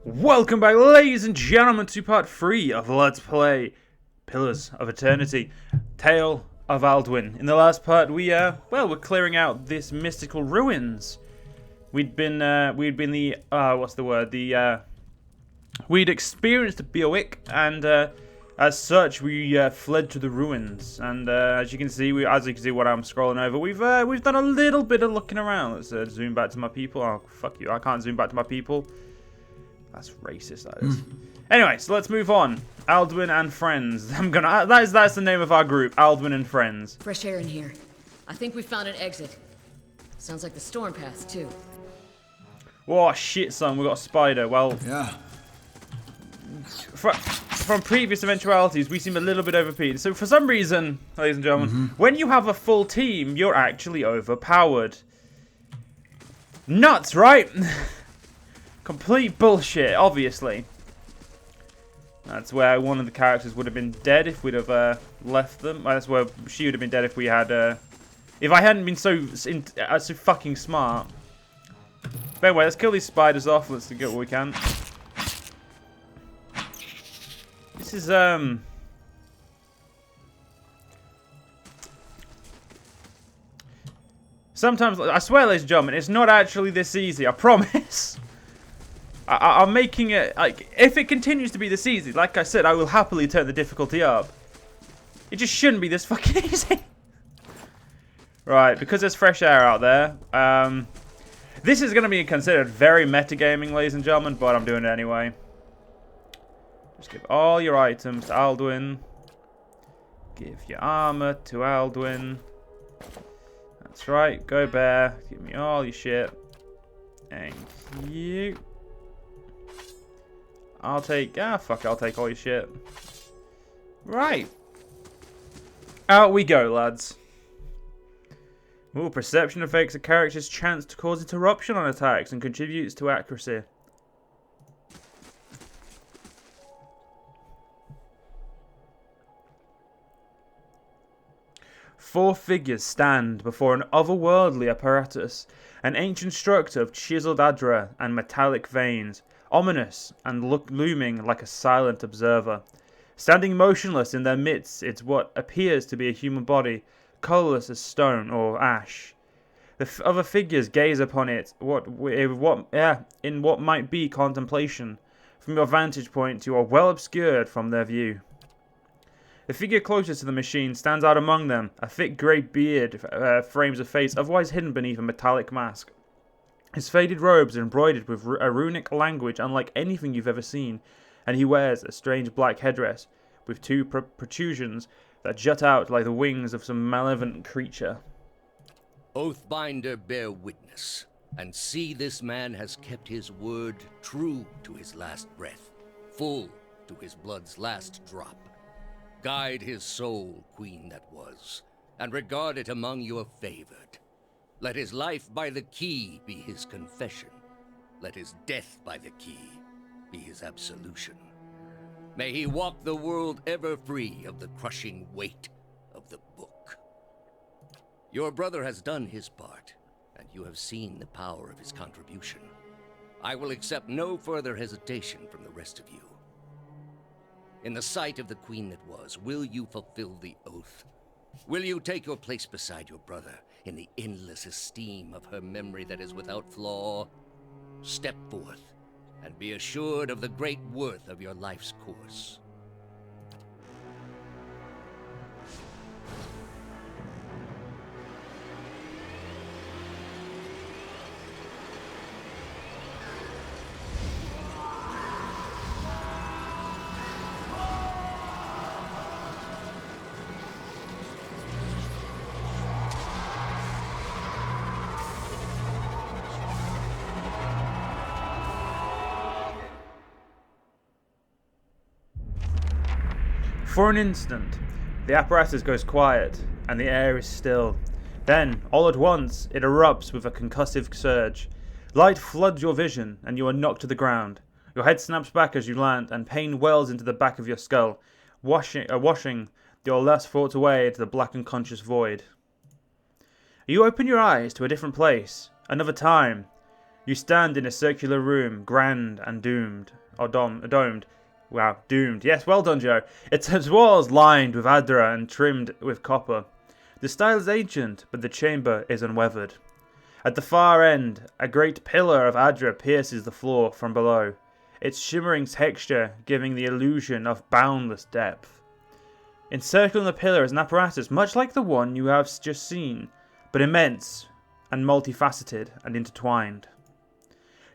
Welcome back, ladies and gentlemen, to part 3 of Let's Play Pillars of Eternity, Tale of Aldwyn. In the last part, we're clearing out this mystical ruins. We'd experienced a bioic, and as such, we fled to the ruins. And as you can see, as you can see, what I'm scrolling over, we've done a little bit of looking around. Let's zoom back to my people. Oh, fuck you! I can't zoom back to my people. That's racist, that is. Anyway, so let's move on. Aldwyn and friends. That's the name of our group. Aldwyn and friends. Fresh air in here. I think we found an exit. Sounds like the storm path too. Oh shit, son, we got a spider. Well, yeah. From previous eventualities, we seem a little bit overpowered. So for some reason, ladies and gentlemen, when you have a full team, you're actually overpowered. Nuts, right? Complete bullshit, obviously. That's where one of the characters would have been dead if we'd have left them. That's where she would have been dead if we had... if I hadn't been so fucking smart. But anyway, let's kill these spiders off. Let's get what we can. This is, sometimes, I swear, ladies and gentlemen, it's not actually this easy. I promise. I'm making it, like, if it continues to be this easy, like I said, I will happily turn the difficulty up. It just shouldn't be this fucking easy. Right, because there's fresh air out there. This is going to be considered very metagaming, ladies and gentlemen, but I'm doing it anyway. Just give all your items to Aldwyn. Give your armor to Aldwyn. That's right, go bear. Give me all your shit. Thank you. I'll take all your shit. Right. Out we go, lads. Ooh, perception affects a character's chance to cause interruption on attacks and contributes to accuracy. Four figures stand before an otherworldly apparatus, an ancient structure of chiseled adra and metallic veins, ominous and looming like a silent observer. Standing motionless in their midst is what appears to be a human body, colourless as stone or ash. The other figures gaze upon it in what might be contemplation. From your vantage point, you are well obscured from their view. The figure closest to the machine stands out among them. A thick grey beard frames a face otherwise hidden beneath a metallic mask. His faded robes are embroidered with a runic language unlike anything you've ever seen, and he wears a strange black headdress with two protrusions that jut out like the wings of some malevolent creature. Oathbinder, bear witness, and see this man has kept his word true to his last breath, full to his blood's last drop. Guide his soul, queen that was, and regard it among your favored. Let his life by the key be his confession. Let his death by the key be his absolution. May he walk the world ever free of the crushing weight of the book. Your brother has done his part, and you have seen the power of his contribution. I will accept no further hesitation from the rest of you. In the sight of the queen that was, will you fulfill the oath? Will you take your place beside your brother in the endless esteem of her memory that is without flaw? Step forth and be assured of the great worth of your life's course. For an instant, the apparatus goes quiet, and the air is still. Then, all at once, it erupts with a concussive surge. Light floods your vision, and you are knocked to the ground. Your head snaps back as you land, and pain wells into the back of your skull, washing your last thoughts away into the black unconscious void. You open your eyes to a different place, another time. You stand in a circular room, grand and doomed. Or domed. Wow, doomed. Yes, well done, Joe. Its walls lined with adra and trimmed with copper. The style is ancient, but the chamber is unweathered. At the far end, a great pillar of adra pierces the floor from below, its shimmering texture giving the illusion of boundless depth. Encircling the pillar is an apparatus much like the one you have just seen, but immense and multifaceted and intertwined.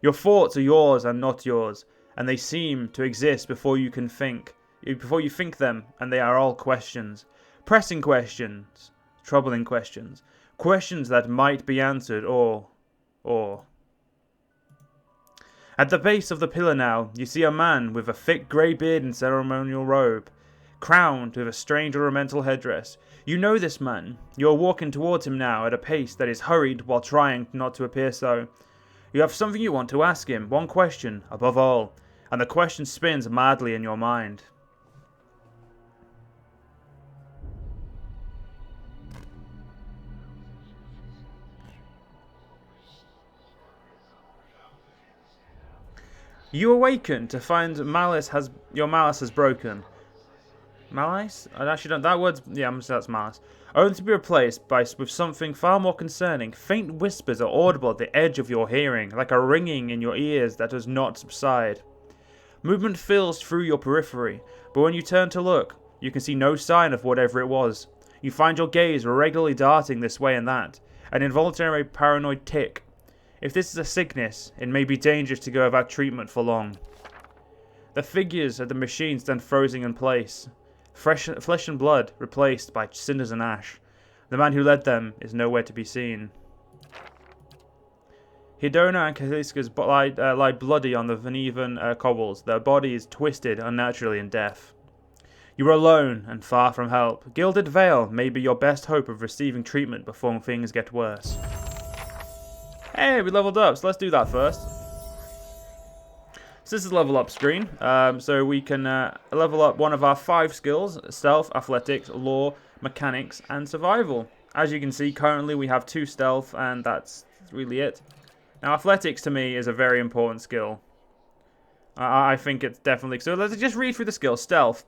Your thoughts are yours and not yours, and they seem to exist before you think them, and they are all questions. Pressing questions, troubling questions, questions that might be answered or. At the base of the pillar now, you see a man with a thick grey beard and ceremonial robe, crowned with a strange ornamental headdress. You know this man. You are walking towards him now at a pace that is hurried while trying not to appear so. You have something you want to ask him, one question, above all, and the question spins madly in your mind. You awaken to find your malice has broken. Malice? I actually don't. That word's. Yeah, I'm sure that's malice. Only to be replaced with something far more concerning. Faint whispers are audible at the edge of your hearing, like a ringing in your ears that does not subside. Movement fills through your periphery, but when you turn to look, you can see no sign of whatever it was. You find your gaze regularly darting this way and that, an involuntary paranoid tick. If this is a sickness, it may be dangerous to go without treatment for long. The figures of the machine stand frozen in place. Flesh and blood replaced by cinders and ash. The man who led them is nowhere to be seen. Heodan and Calisca lie bloody on the uneven cobbles, their bodies twisted unnaturally in death. You are alone and far from help. Gilded Veil may be your best hope of receiving treatment before things get worse. Hey, we leveled up, so let's do that first. So this is a level up screen, so we can level up one of our 5 skills: stealth, athletics, lore, mechanics, and survival. As you can see, currently we have 2 stealth, and that's really it. Now, athletics to me is a very important skill. I think it's definitely... So let's just read through the skills. Stealth.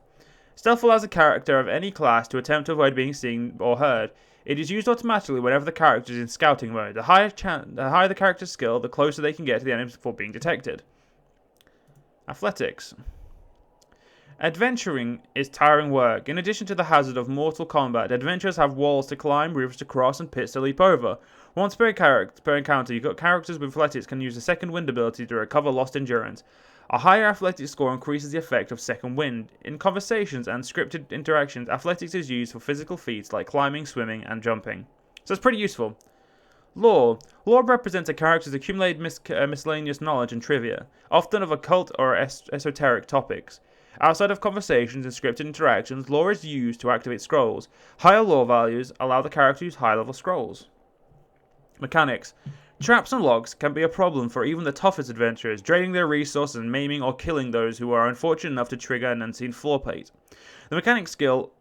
Stealth allows a character of any class to attempt to avoid being seen or heard. It is used automatically whenever the character is in scouting mode. The higher the character's skill, the closer they can get to the enemies before being detected. Athletics. Adventuring is tiring work. In addition to the hazard of mortal combat, adventurers have walls to climb, rivers to cross, and pits to leap over. Once per encounter, you've got characters with athletics can use a second wind ability to recover lost endurance. A higher athletics score increases the effect of second wind. In conversations and scripted interactions, athletics is used for physical feats like climbing, swimming, and jumping. So it's pretty useful. Lore. Lore represents a character's accumulated miscellaneous knowledge and trivia, often of occult or esoteric topics. Outside of conversations and scripted interactions, lore is used to activate scrolls. Higher lore values allow the character to use high-level scrolls. Mechanics. Traps and locks can be a problem for even the toughest adventurers, draining their resources and maiming or killing those who are unfortunate enough to trigger an unseen floor plate. The mechanic skill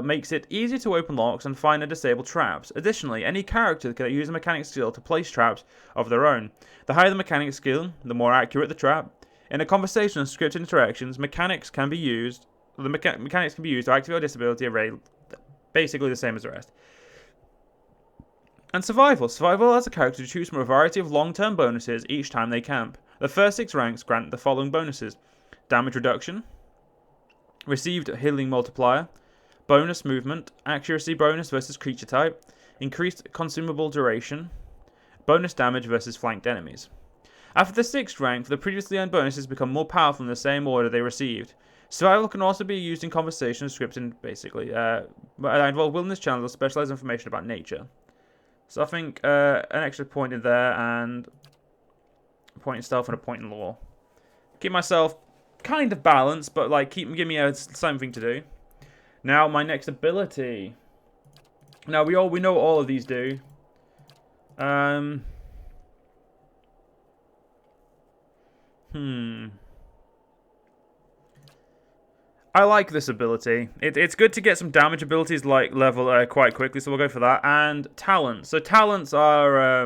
makes it easy to open locks and find and disable traps. Additionally, any character can use a mechanic skill to place traps of their own. The higher the mechanic skill, the more accurate the trap. In a conversation and scripted interactions, mechanics can be used to activate or disable a raid, basically the same as the rest. And survival. Survival allows a character to choose from a variety of long-term bonuses each time they camp. The first 6 ranks grant the following bonuses: damage reduction, received healing multiplier, bonus movement, accuracy bonus versus creature type, increased consumable duration, bonus damage versus flanked enemies. After the 6th rank, the previously earned bonuses become more powerful in the same order they received. Survival can also be used in conversation scripting, basically, that involve wilderness channels or specialized information about nature. So I think an extra point in there, and a point in stealth and a point in lore. Keep myself kind of balanced, but like give me something to do. Now my next ability. Now we know what all of these do. I like this ability. It's good to get some damage abilities like level quite quickly, so we'll go for that. And talents. So talents are,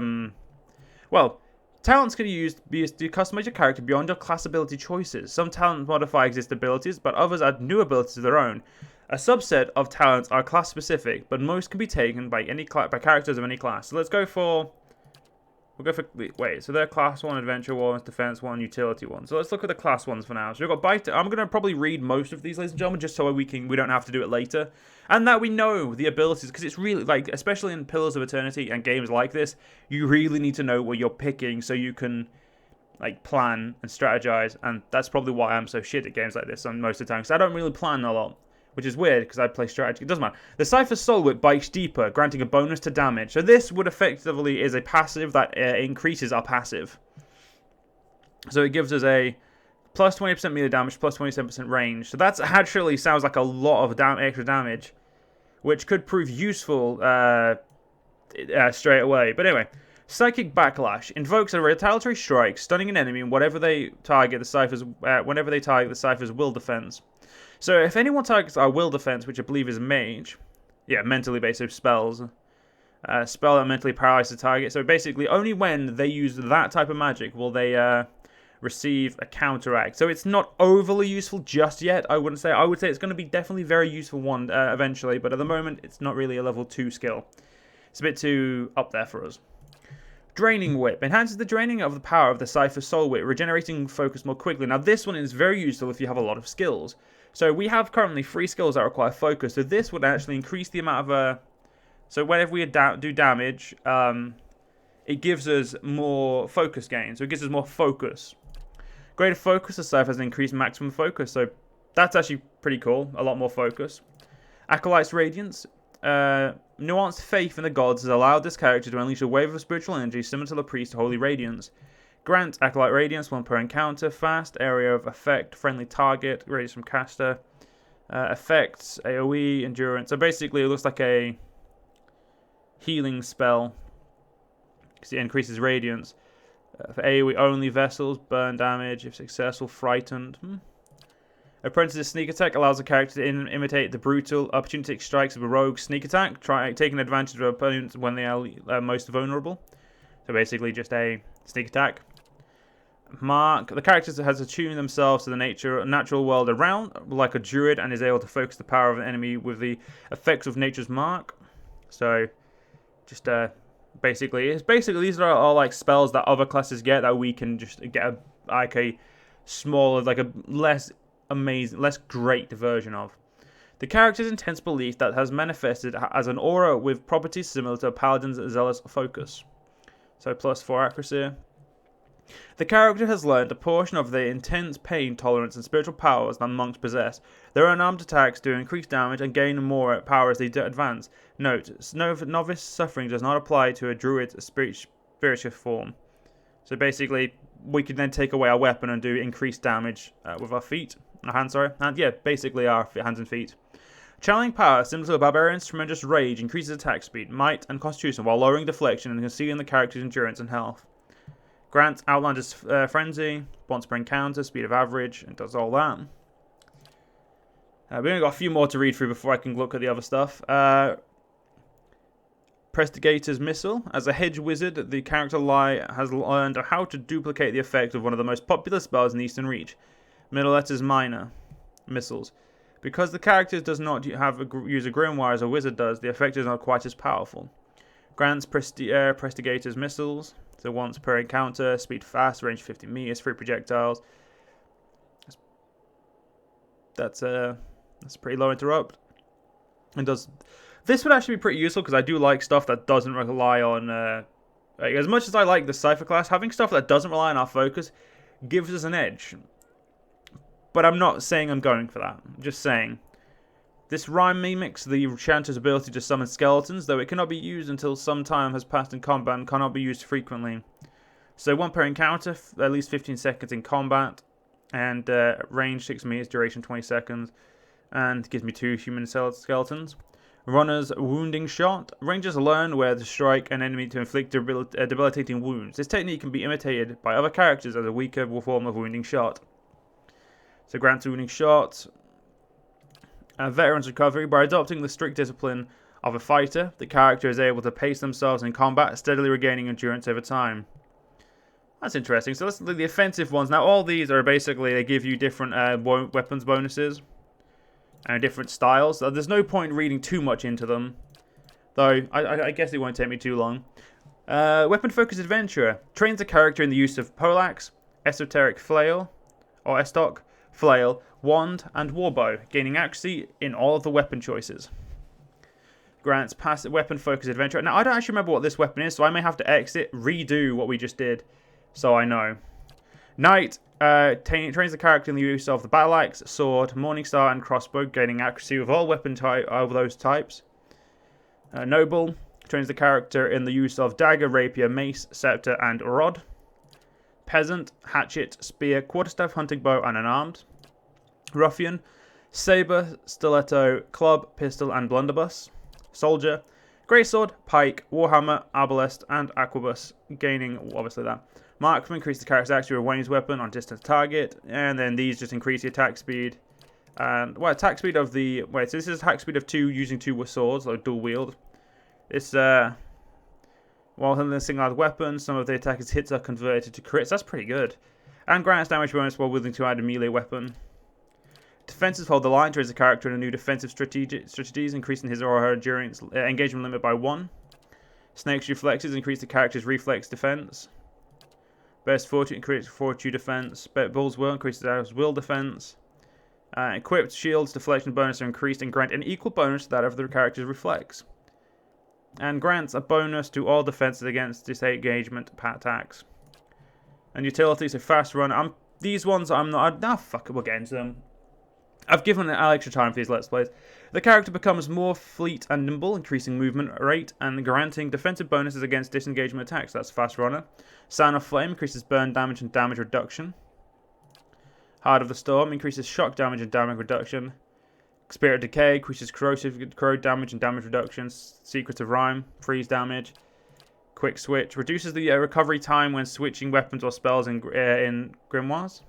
well, Talents can be used to customize your character beyond your class ability choices. Some talents modify existing abilities, but others add new abilities of their own. A subset of talents are class specific, but most can be taken by by characters of any class. So let's go for... Wait, so they're class 1, adventure 1, defense 1, utility 1. So let's look at the class ones for now. So we've got bite. I'm going to probably read most of these, ladies and gentlemen, just so we don't have to do it later. And that we know the abilities, because it's really, like, especially in Pillars of Eternity and games like this, you really need to know what you're picking so you can, like, plan and strategize. And that's probably why I'm so shit at games like this on most of the time, because I don't really plan a lot. Which is weird, because I play strategy. It doesn't matter. The Cypher's Soul Whip bites deeper, granting a bonus to damage. So this would effectively is a passive that increases our passive. So it gives us a plus 20% melee damage, plus 27% range. So that's actually sounds like a lot of extra damage, which could prove useful straight away. But anyway, Psychic Backlash invokes a retaliatory strike, stunning an enemy whenever they target the Cypher's will defense. So if anyone targets our will defense, which I believe is mage, mentally based, so spells, spell that mentally paralyzes the target. So basically, only when they use that type of magic will they receive a counteract. So it's not overly useful just yet, I wouldn't say. I would say it's going to be definitely very useful one eventually, but at the moment, it's not really a level 2 skill. It's a bit too up there for us. Draining Whip enhances the draining of the power of the Cypher's Soul Whip, regenerating focus more quickly. Now, this one is very useful if you have a lot of skills. So we have currently 3 skills that require focus. So this would actually increase the amount of... So whenever we do damage, it gives us more focus gain. So it gives us more focus. Greater focus, the Cypher has an increased maximum focus. So that's actually pretty cool. A lot more focus. Acolyte's Radiance. Nuanced faith in the gods has allowed this character to unleash a wave of spiritual energy similar to the priest Holy Radiance. Grant Acolyte Radiance, 1 per encounter, fast, area of effect, friendly target, radius from caster, effects, AoE, endurance. So basically it looks like a healing spell, because it increases radiance. For AoE only, vessels, burn damage, if successful, frightened. Apprentice's Sneak Attack allows the character to imitate the brutal, opportunistic strikes of a rogue sneak attack, taking advantage of opponents when they are most vulnerable. So basically just a sneak attack. Mark. The character has attuned themselves to the natural world around, like a druid, and is able to focus the power of an enemy with the effects of nature's mark. So, just basically these are all like spells that other classes get that we can just get a smaller, like a less amazing, less great version of. The character's intense belief that has manifested as an aura with properties similar to a paladin's zealous focus. So plus 4 accuracy. The character has learned a portion of the intense pain tolerance and spiritual powers that monks possess. Their unarmed attacks do increase damage and gain more power as they advance. Note, novice suffering does not apply to a druid's spiritual form. So basically, we can then take away our weapon and do increased damage with our feet. Our hands, sorry. And yeah, basically our hands and feet. Channeling power, similar to a barbarian's tremendous rage, increases attack speed, might, and constitution while lowering deflection and concealing the character's endurance and health. Grant Outlander's Frenzy, once per encounter, speed of average, and does all that. We've only got a few more to read through before I can look at the other stuff. Prestigator's Missile. As a hedge wizard, the character has learned how to duplicate the effect of one of the most popular spells in Eastern Reach, Middle Letters Minor Missiles. Because the character does not use a grimoire as a wizard does, the effect is not quite as powerful. Grants Prestigator's Missiles. So once per encounter, speed fast, range 50 meters, 3 projectiles. That's pretty low interrupt. And this would actually be pretty useful because I do like stuff that doesn't rely on as much as I like the Cypher class, having stuff that doesn't rely on our focus gives us an edge. But I'm not saying I'm going for that. I'm just saying. This rhyme mimics the Chanter's ability to summon skeletons, though it cannot be used until some time has passed in combat and cannot be used frequently. So 1 per encounter, at least 15 seconds in combat, and range 6 meters, duration 20 seconds, and gives me 2 human skeletons. Runner's Wounding Shot. Rangers learn where to strike an enemy to inflict debilitating wounds. This technique can be imitated by other characters as a weaker form of Wounding Shot. So grants Wounding Shot. Veteran's Recovery. By adopting the strict discipline of a fighter, the character is able to pace themselves in combat, steadily regaining endurance over time. That's interesting. So let's look at the offensive ones. Now, all these are basically, they give you different weapons bonuses and different styles. So there's no point reading too much into them, though I guess it won't take me too long. Weapon-focused adventurer. Trains a character in the use of poleaxe, esoteric flail, or estoc, flail, wand, and warbow, gaining accuracy in all of the weapon choices. Grants passive weapon-focused adventurer. Now, I don't actually remember what this weapon is, so I may have to exit, redo what we just did, so I know. Knight trains the character in the use of the battle axe, sword, morningstar, and crossbow, gaining accuracy with all weapon of those types. Noble trains the character in the use of dagger, rapier, mace, scepter, and rod. Peasant, hatchet, spear, quarterstaff, hunting bow, and unarmed. Ruffian, saber, stiletto, club, pistol, and blunderbuss. Soldier, greatsword, pike, warhammer, arbalest, and arquebus, gaining obviously that. Marksman, increase the character's accuracy with a ranged weapon on distant target, and then these just increase the attack speed. And well, attack speed of the so this is attack speed of 2 using 2 swords, like dual wield. This while handling a single weapon, some of the attacker's hits are converted to crits. That's pretty good. And grants damage bonus while wielding to add a melee weapon. Defenses hold the line, trains the character in a new defensive strategies, increasing his or her endurance engagement limit by 1. Snake's reflexes increase the character's reflex defense. Best fortune increases fortune defense. Bull's will increases his will defense. Equipped shields deflection bonus are increased and grant an equal bonus to that of the character's reflex. And grants a bonus to all defenses against disengagement attacks. And utilities, a fast run. These ones I'm not. Nah, fuck it, we'll get into them. I've given an extra time for these Let's Plays. The character becomes more fleet and nimble, increasing movement rate and granting defensive bonuses against disengagement attacks. That's Fast Runner. Sound of Flame increases burn damage and damage reduction. Heart of the Storm increases shock damage and damage reduction. Spirit of Decay increases corrode damage and damage reduction. Secret of Rhyme, freeze damage. Quick Switch reduces the recovery time when switching weapons or spells in grimoires.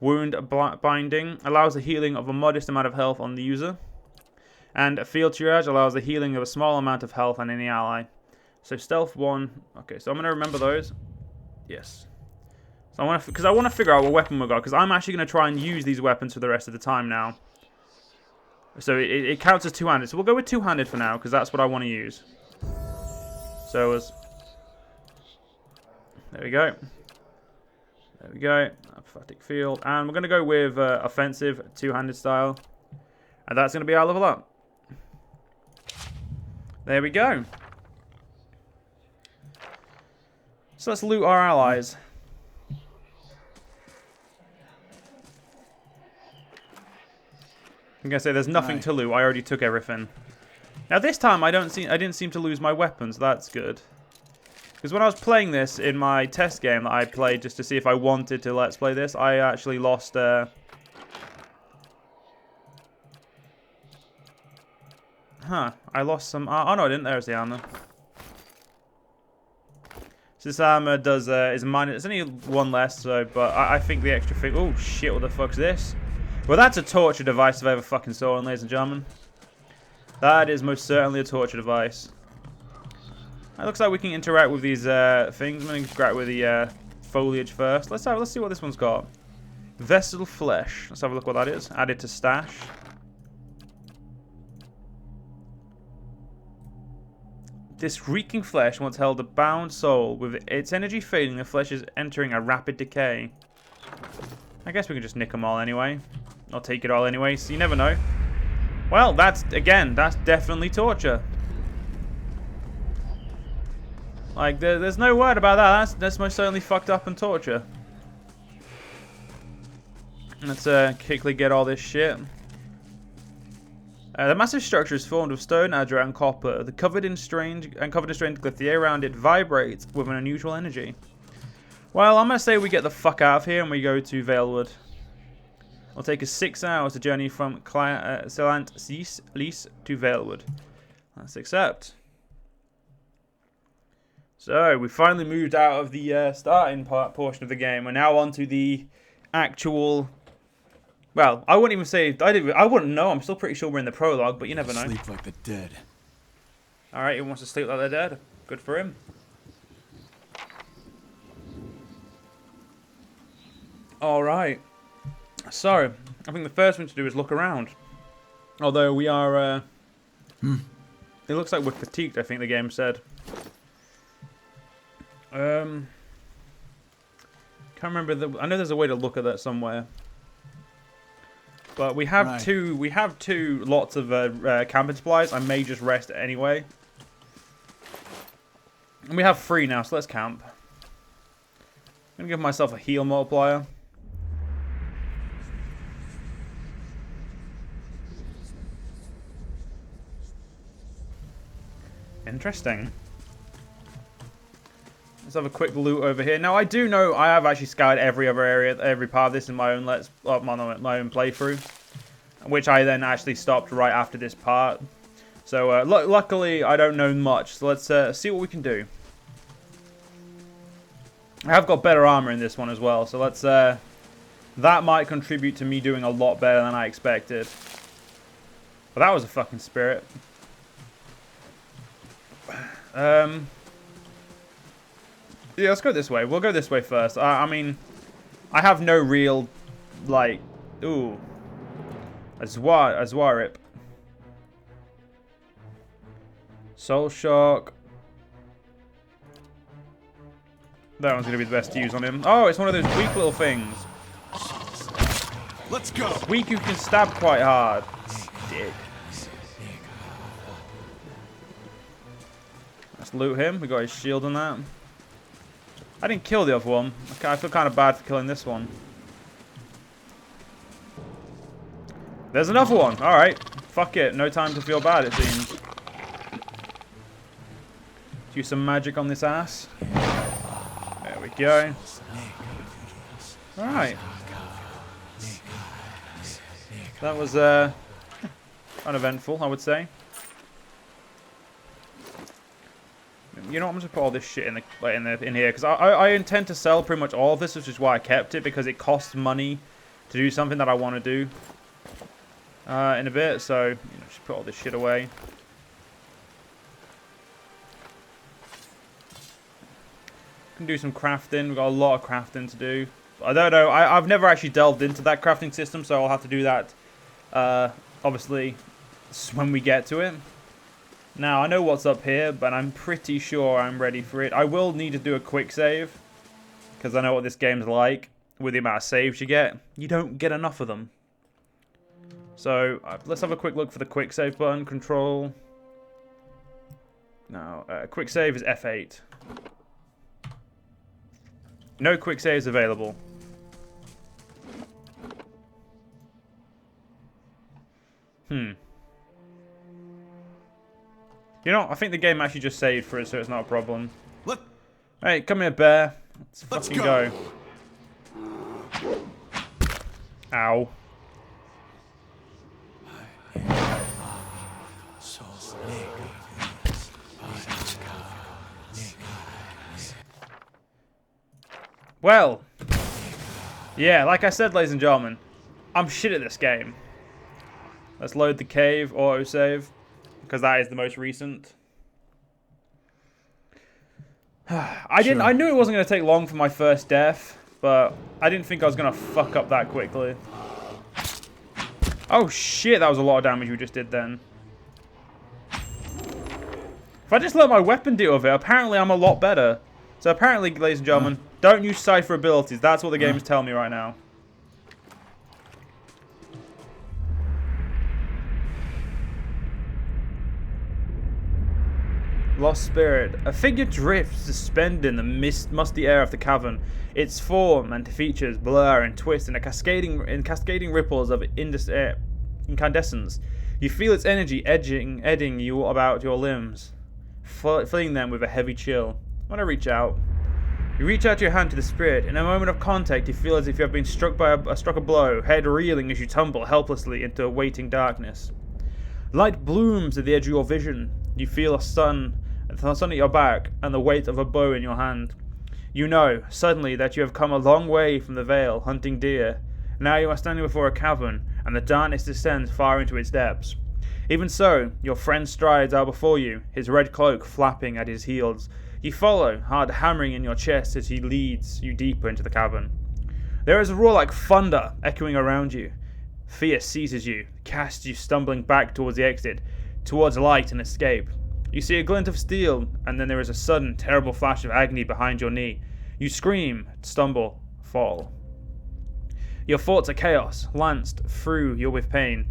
Wound Binding allows the healing of a modest amount of health on the user. And Field Triage allows the healing of a small amount of health on any ally. So Stealth 1. Okay, so I'm going to remember those. Yes. So I want to figure out what weapon we got, because I'm actually going to try and use these weapons for the rest of the time now. So it counts as two-handed. So we'll go with two-handed for now, because that's what I want to use. So there we go. There we go. Apophatic Field. And we're going to go with offensive, two-handed style. And that's going to be our level up. There we go. So let's loot our allies. I'm gonna say there's nothing to loot. I already took everything. Now this time I didn't seem to lose my weapons. That's good. Because when I was playing this in my test game that I played just to see if I wanted to let's play this, I actually lost. I lost some. Oh no, I didn't. There's the armor. So this armor does is minus. It's only one less, so but I think the extra thing. Oh shit! What the fuck's this? Well, that's a torture device if I ever fucking saw one, ladies and gentlemen. That is most certainly a torture device. It looks like we can interact with these things. I'm going to interact with the foliage first. Let's see what this one's got. Vessel flesh. Let's have a look what that is. Added to stash. This reeking flesh once held a bound soul. With its energy fading, the flesh is entering a rapid decay. I guess we can just nick them all anyway. I'll take it all anyway, so you never know. Well, that's definitely torture. Like, there's no word about that. That's most certainly fucked up and torture. Let's quickly get all this shit. The massive structure is formed of stone, adra, and copper. The covered in strange glyph. The air around it vibrates with an unusual energy. Well, I'm gonna say we get the fuck out of here and we go to Valewood. It'll take us 6 hours to journey from Celant Lease to Valewood. Let's accept. So we finally moved out of the starting portion of the game. We're now on to the actual. Well, I wouldn't even say I wouldn't know. I'm still pretty sure we're in the prologue, but you never know. Sleep like the dead. All right, he wants to sleep like they're dead. Good for him. Alright. So, I think the first thing to do is look around. Although we are... It looks like we're fatigued, I think the game said. Can't remember. I know there's a way to look at that somewhere. But we have two lots of camping supplies. I may just rest anyway. And we have 3 now, so let's camp. I'm going to give myself a heal multiplier. Interesting. Let's have a quick loot over here. Now, I do know I have actually scoured every other area, every part of this in my own my own playthrough, which I then actually stopped right after this part. So, luckily, I don't know much. So let's see what we can do. I have got better armor in this one as well, so let's. That might contribute to me doing a lot better than I expected. But that was a fucking spirit. Yeah, let's go this way. We'll go this way first. I mean, I have no real, like, ooh, a Zwarip. Soul Shock. That one's going to be the best to use on him. Oh, it's one of those weak little things. Let's go. Weak, you can stab quite hard. Dick. Let's loot him. We got his shield on that. I didn't kill the other one. I feel kind of bad for killing this one. There's another one. Alright. Fuck it. No time to feel bad, it seems. Let's use some magic on this ass. There we go. Alright. That was uneventful, I would say. You know what, I'm just gonna put all this shit in here because I intend to sell pretty much all of this, which is why I kept it, because it costs money to do something that I want to do in a bit. So you know, just put all this shit away. Can do some crafting. We've got a lot of crafting to do. I don't know. I've never actually delved into that crafting system, so I'll have to do that. Obviously, when we get to it. Now, I know what's up here, but I'm pretty sure I'm ready for it. I will need to do a quick save, because I know what this game's like. With the amount of saves you get, you don't get enough of them. So, let's have a quick look for the quick save button. Control. Now, quick save is F8. No quick saves available. You know, I think the game actually just saved for it, so it's not a problem. Hey, come here, bear. Let's fucking go. Ow. Well, yeah, like I said, ladies and gentlemen, I'm shit at this game. Let's load the cave, autosave, because that is the most recent. I knew it wasn't going to take long for my first death, but I didn't think I was going to fuck up that quickly. Oh shit, that was a lot of damage we just did then. If I just let my weapon deal with it, apparently I'm a lot better. So apparently, ladies and gentlemen, don't use Cypher abilities. That's what the game is telling me right now. Lost Spirit. A figure drifts, suspended in the musty air of the cavern. Its form and features blur and twist in cascading ripples of incandescence. You feel its energy eddying you about your limbs, filling them with a heavy chill. I want to reach out. You reach out your hand to the spirit. In a moment of contact, you feel as if you have been struck by a blow, head reeling as you tumble helplessly into a waiting darkness. Light blooms at the edge of your vision. You feel the sun at your back and the weight of a bow in your hand. You know, suddenly, that you have come a long way from the vale, hunting deer. Now you are standing before a cavern, and the darkness descends far into its depths. Even so, your friend strides out before you, his red cloak flapping at his heels. You follow, heart hammering in your chest as he leads you deeper into the cavern. There is a roar like thunder echoing around you. Fear seizes you, casts you stumbling back towards the exit, towards light and escape. You see a glint of steel, and then there is a sudden, terrible flash of agony behind your knee. You scream, stumble, fall. Your thoughts are chaos, lanced through you with pain.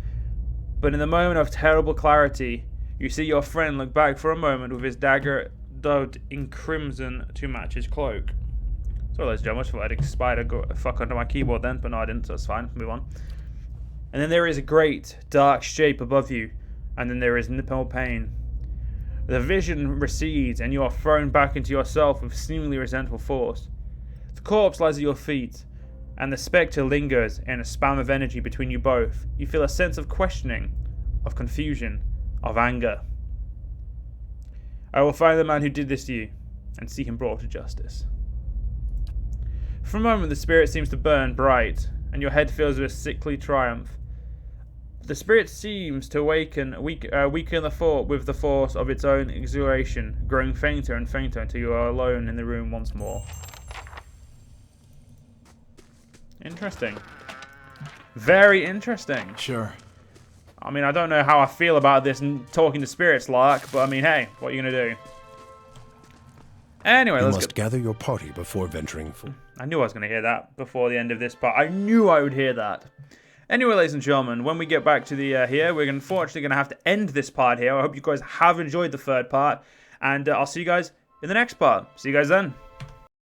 But in the moment of terrible clarity, you see your friend look back for a moment with his dagger dubbed in crimson to match his cloak. So, ladies and gentlemen, I thought I'd spider go fuck under my keyboard then, but no, I didn't, so it's fine. Move on. And then there is a great, dark shape above you, and then there is no pain. The vision recedes, and you are thrown back into yourself with seemingly resentful force. The corpse lies at your feet, and the spectre lingers in a spasm of energy between you both. You feel a sense of questioning, of confusion, of anger. I will find the man who did this to you, and see him brought to justice. For a moment the spirit seems to burn bright, and your head fills with a sickly triumph. The spirit seems to weaken the thought with the force of its own exhilaration, growing fainter and fainter until you are alone in the room once more. Interesting. Very interesting. Sure. I mean, I don't know how I feel about this talking to spirits lark, but I mean, hey, what are you going to do? Anyway, You let's must gather your party before venturing forth. I knew I was going to hear that before the end of this part. I knew I would hear that. Anyway, ladies and gentlemen, when we get back to the here, we're unfortunately going to have to end this part here. I hope you guys have enjoyed the third part, and I'll see you guys in the next part. See you guys then.